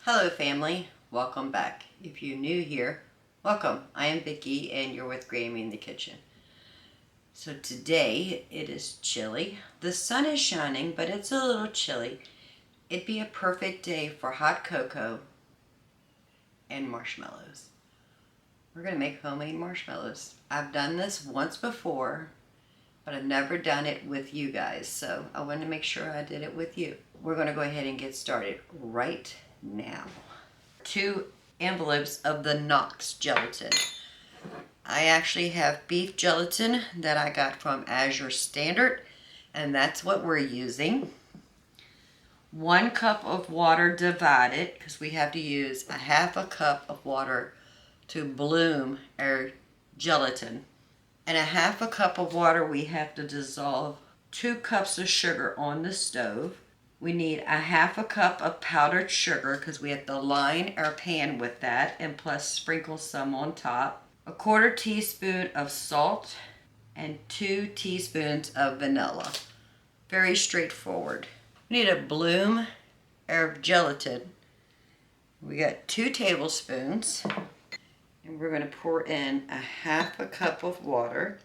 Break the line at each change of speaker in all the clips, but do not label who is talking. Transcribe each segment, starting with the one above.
Hello family, welcome back. If you're new here, welcome. I am Vicki and you're with Grammy in the kitchen. So today it is chilly. The sun is shining, but it's a little chilly. It'd be a perfect day for hot cocoa and marshmallows. We're gonna make homemade marshmallows. I've done this once before, but I've never done it with you guys, so I wanted to make sure I did it with you. We're gonna go ahead and get started right now. 2 envelopes of the Knox gelatin. I actually have beef gelatin that I got from Azure Standard, and that's what we're using. 1 cup of water divided, because we have to use a half a cup of water to bloom our gelatin. And a half a cup of water we have to dissolve 2 cups of sugar on the stove. We need a half a cup of powdered sugar because we have to line our pan with that and plus sprinkle some on top. 1/4 teaspoon of salt and 2 teaspoons of vanilla. Very straightforward. We need to bloom our gelatin. We got 2 tablespoons and we're going to pour in a half a cup of water.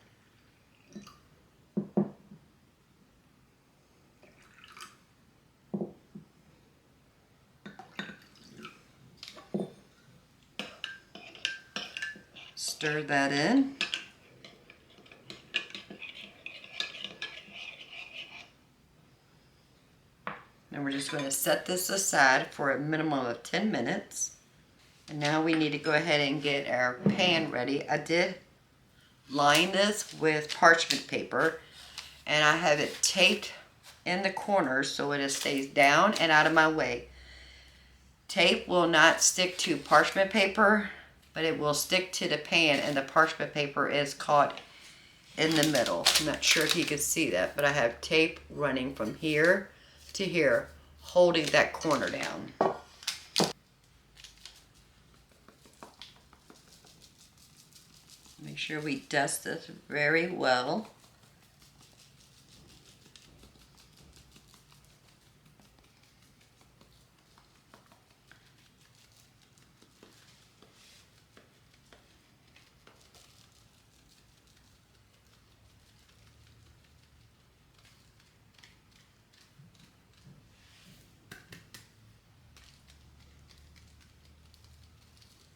Stir that in. And we're just going to set this aside for a minimum of 10 minutes. And now we need to go ahead and get our pan ready. I did line this with parchment paper and I have it taped in the corners so it stays down and out of my way. Tape will not stick to parchment paper, but it will stick to the pan and the parchment paper is caught in the middle. I'm not sure if you can see that, but I have tape running from here to here, holding that corner down. Make sure we dust this very well.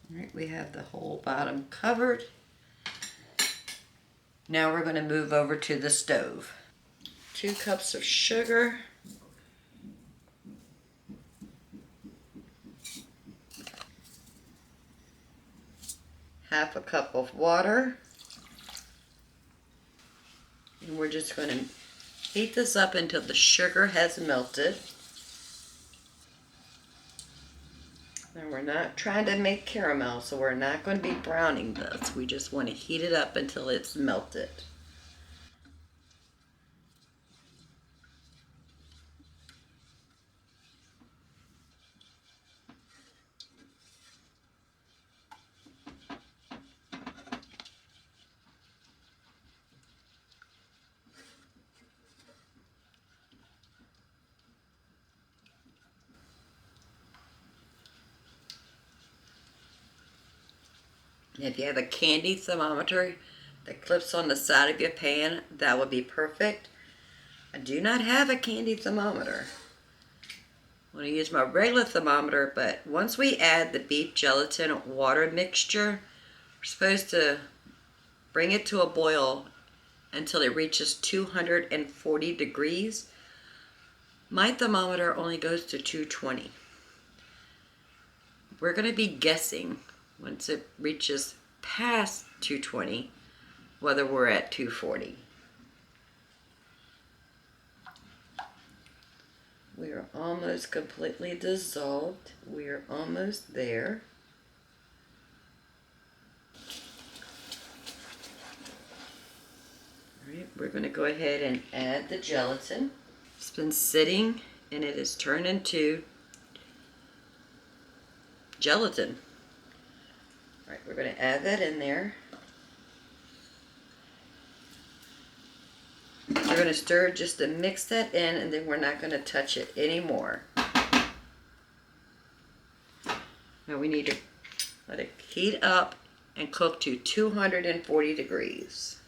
All right, we have the whole bottom covered. Now we're going to move over to the stove. 2 cups of sugar. Half a cup of water. And we're just going to heat this up until the sugar has melted. And we're not trying to make caramel, so we're not going to be browning this. We just want to heat it up until it's melted. If you have a candy thermometer that clips on the side of your pan, that would be perfect. I do not have a candy thermometer. I'm going to use my regular thermometer, but once we add the beef gelatin water mixture, we're supposed to bring it to a boil until it reaches 240 degrees. My thermometer only goes to 220. We're going to be guessing once it reaches past 220, whether we're at 240. We are almost completely dissolved. We are almost there. All right, we're going to go ahead and add the gelatin. It's been sitting and it has turned into gelatin. All right, we're going to add that in there. We're going to stir just to mix that in, and then we're not going to touch it anymore. Now we need to let it heat up and cook to 240 degrees.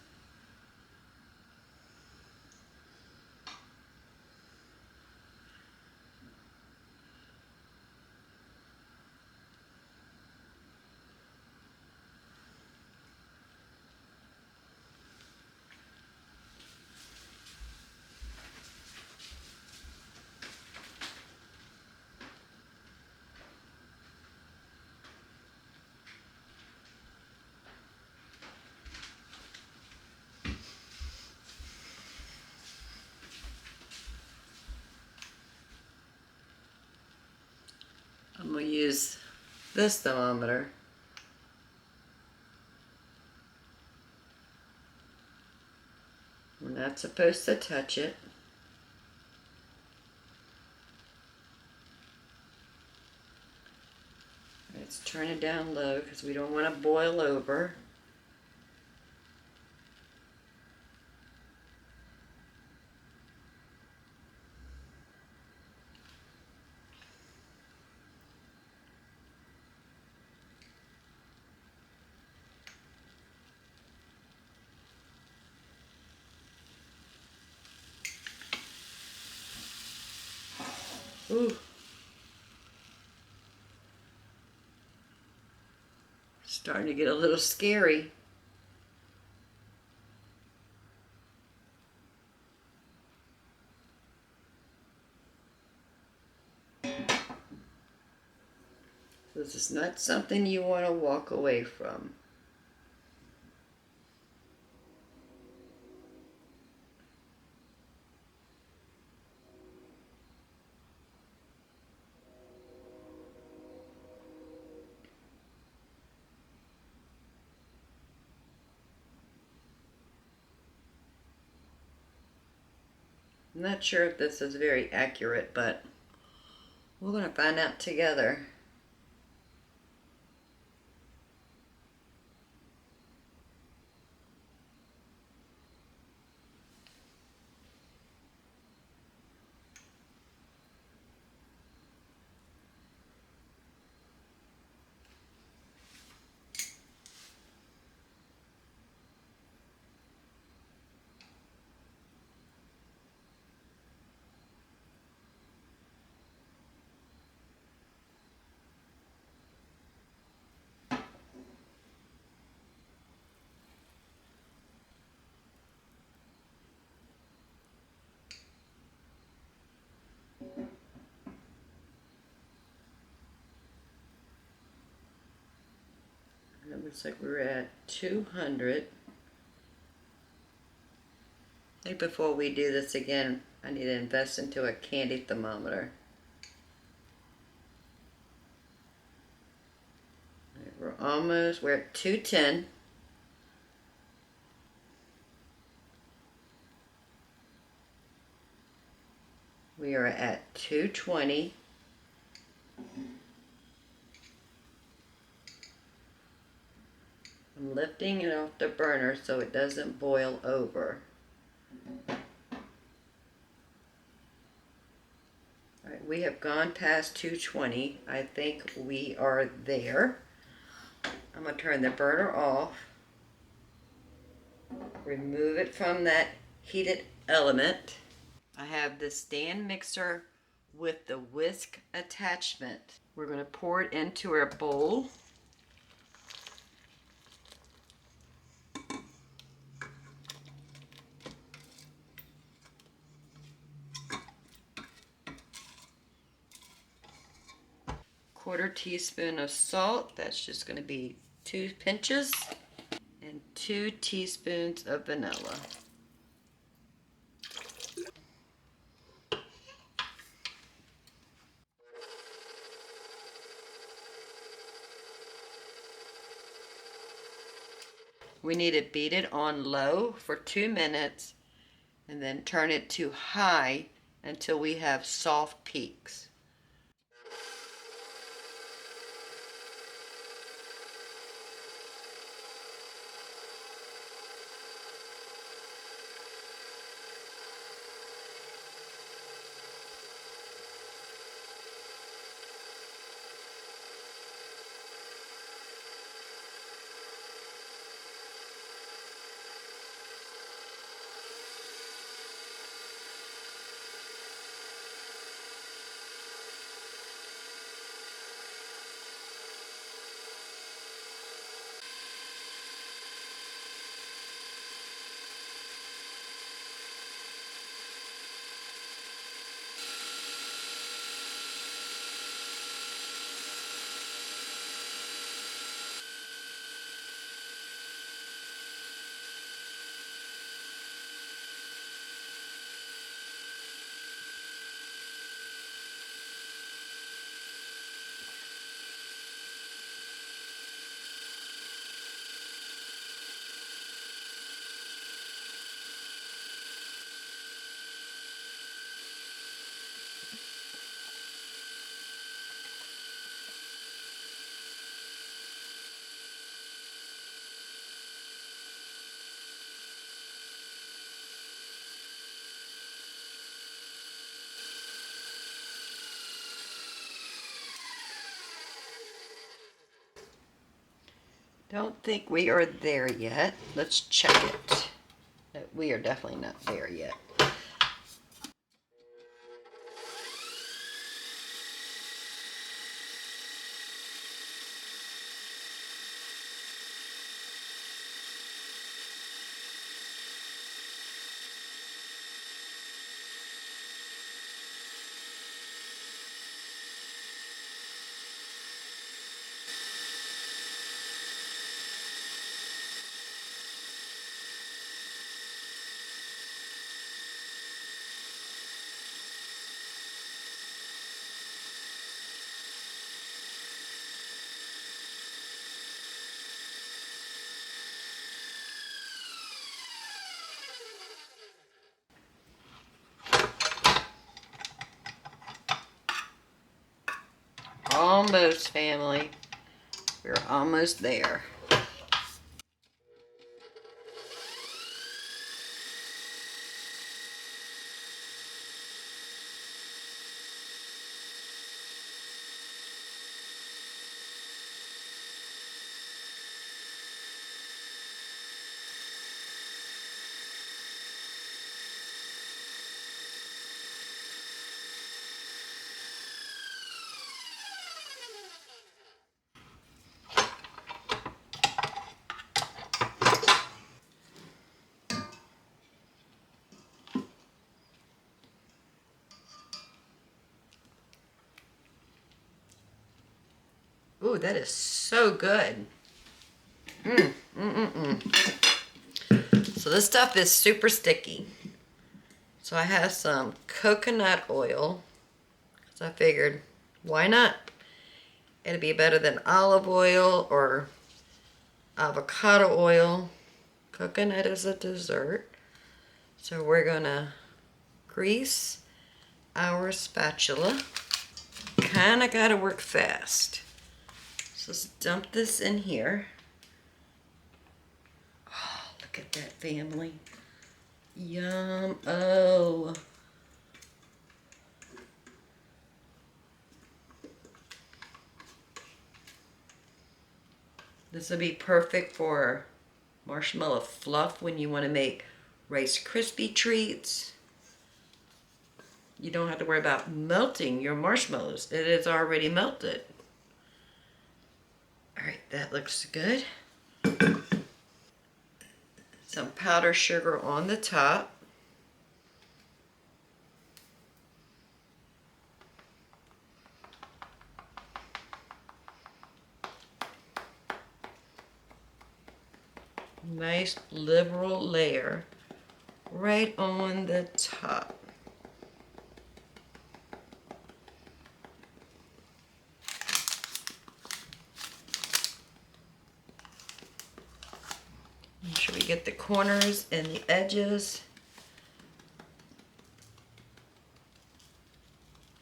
I'm going to use this thermometer. We're not supposed to touch it. Let's turn it down low because we don't want to boil over. Ooh. Starting to get a little scary. This is not something you want to walk away from. I'm not sure if this is very accurate, but we're going to find out together. It looks like we're at 200. I think before we do this again, I need to invest into a candy thermometer. We're at 210. We are at 220. I'm lifting it off the burner so it doesn't boil over. All right, we have gone past 220. I think we are there. I'm going to turn the burner off. Remove it from that heated element. I have the stand mixer with the whisk attachment. We're going to pour it into our bowl. Quarter teaspoon of salt, that's just going to be 2 pinches, and 2 teaspoons of vanilla. We need to beat it on low for 2 minutes and then turn it to high until we have soft peaks. Don't think we are there yet. Let's check it. No, we are definitely not there yet. Almost, family. We're almost there. Ooh, that is so good. So this stuff is super sticky. So I have some coconut oil. So I figured, why not? It'd be better than olive oil or avocado oil. Coconut is a dessert. So we're gonna grease our spatula. Kinda gotta work fast. So let's dump this in here. Oh, look at that, family. Yum. Oh. This would be perfect for marshmallow fluff when you want to make Rice Krispie treats. You don't have to worry about melting your marshmallows. It is already melted. All right, that looks good. Some powdered sugar on the top. Nice liberal layer right on the top. Make sure we get the corners and the edges.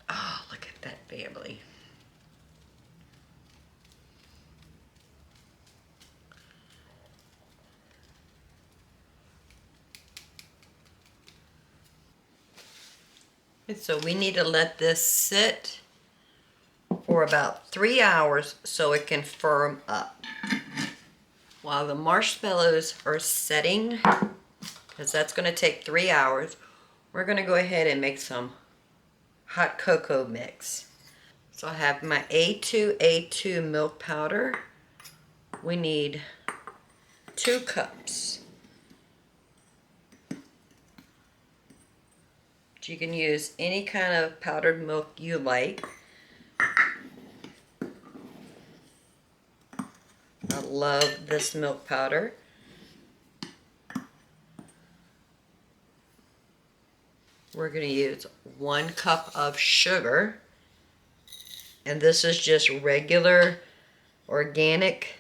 Oh, look at that, family. And so we need to let this sit for about 3 hours so it can firm up. While the marshmallows are setting, because that's going to take 3 hours, we're going to go ahead and make some hot cocoa mix. So I have my A2 milk powder. We need 2 cups. You can use any kind of powdered milk you like. I love this milk powder. We're going to use 1 cup of sugar. And this is just regular organic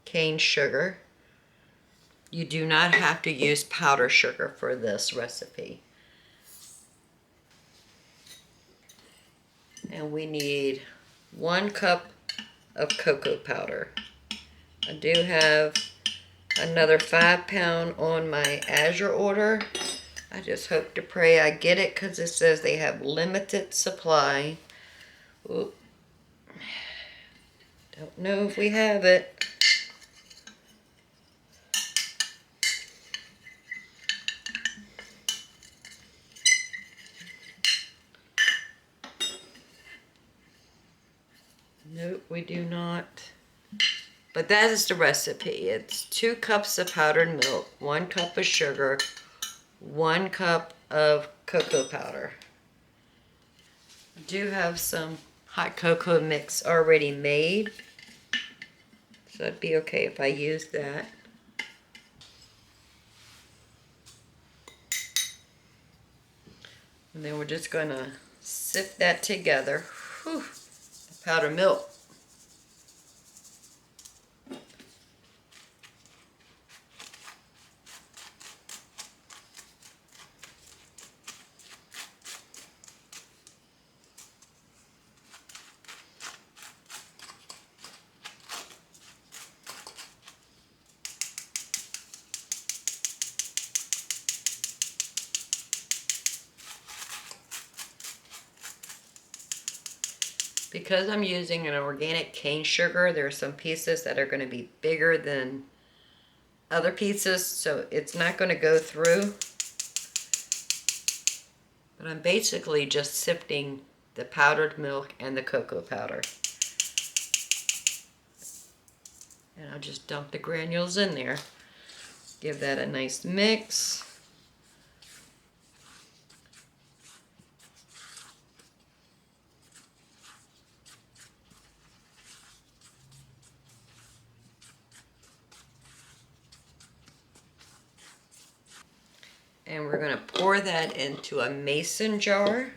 cane sugar. You do not have to use powdered sugar for this recipe. And we need 1 cup of cocoa powder. I do have another 5-pound on my Azure order. I just hope to pray I get it because it says they have limited supply. Oop. Don't know if we have it. Nope, we do not. But that is the recipe. It's 2 cups of powdered milk, 1 cup of sugar, 1 cup of cocoa powder. I do have some hot cocoa mix already made, so it'd be okay if I use that. And then we're just going to sift that together. Whew, the powdered milk. Because I'm using an organic cane sugar, there are some pieces that are going to be bigger than other pieces, so it's not going to go through. But I'm basically just sifting the powdered milk and the cocoa powder. And I'll just dump the granules in there. Give that a nice mix. And we're going to pour that into a mason jar.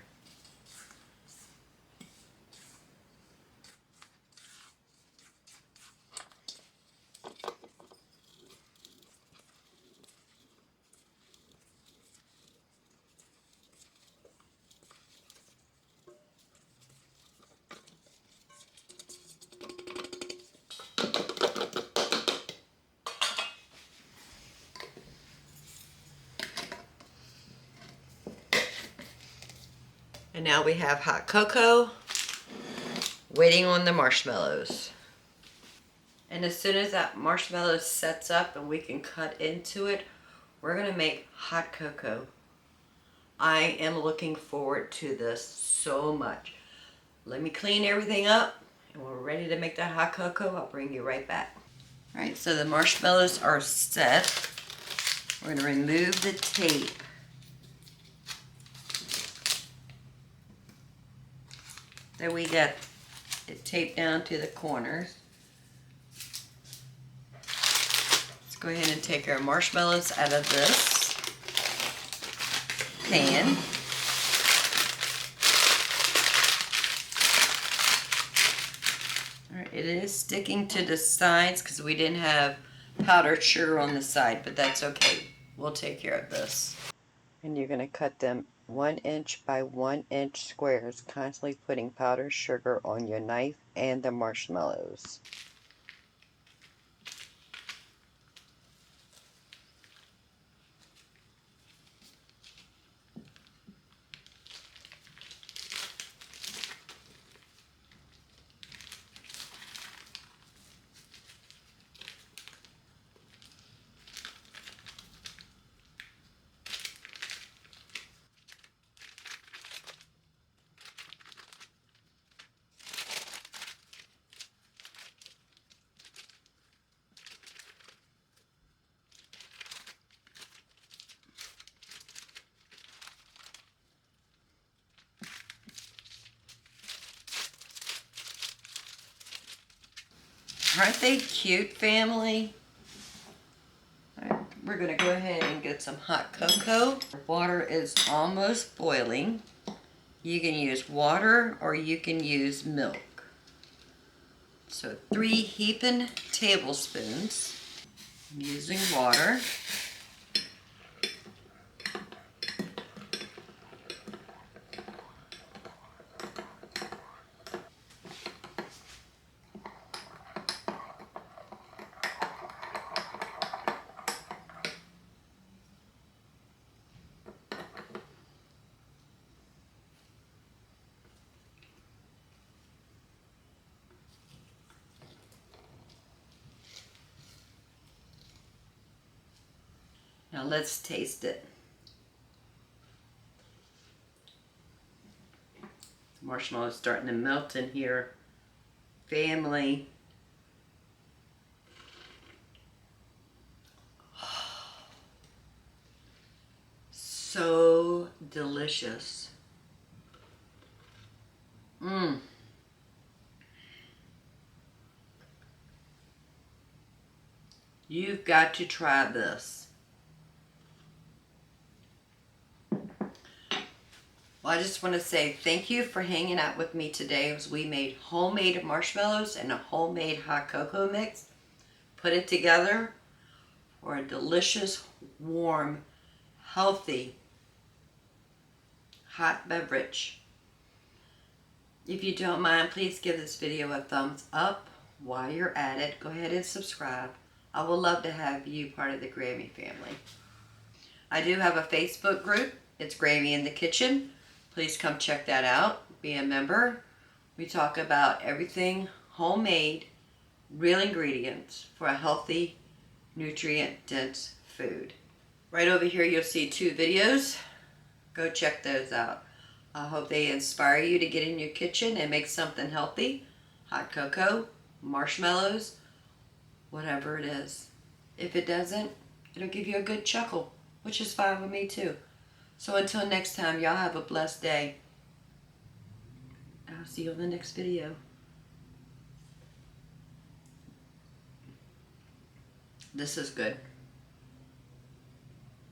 And now we have hot cocoa waiting on the marshmallows. And as soon as that marshmallow sets up and we can cut into it, we're going to make hot cocoa. I am looking forward to this so much. Let me clean everything up and we're ready to make that hot cocoa. I'll bring you right back. Alright, so the marshmallows are set. We're going to remove the tape. Then we got it taped down to the corners. Let's go ahead and take our marshmallows out of this pan. Alright, it is sticking to the sides because we didn't have powdered sugar on the side, but that's okay. We'll take care of this. And you're going to cut them 1 inch by 1 inch squares, constantly putting powdered sugar on your knife and the marshmallows. Aren't they cute, family? Alright, we're going to go ahead and get some hot cocoa. Water is almost boiling. You can use water or you can use milk. So 3 heaping tablespoons. I'm using water. Now let's taste it. The marshmallow is starting to melt in here. family. So delicious. Mmm. You've got to try this. Well, I just want to say thank you for hanging out with me today as we made homemade marshmallows and a homemade hot cocoa mix. Put it together for a delicious, warm, healthy, hot beverage. If you don't mind, please give this video a thumbs up. While you're at it, go ahead and subscribe. I would love to have you part of the Grammy family. I do have a Facebook group. It's Grammy in the Kitchen. Please come check that out. Be a member. We talk about everything homemade, real ingredients for a healthy, nutrient-dense food. Right over here you'll see 2 videos. Go check those out. I hope they inspire you to get in your kitchen and make something healthy. Hot cocoa, marshmallows, whatever it is. If it doesn't, it'll give you a good chuckle, which is fine with me too. So until next time, y'all have a blessed day. I'll see you in the next video. This is good.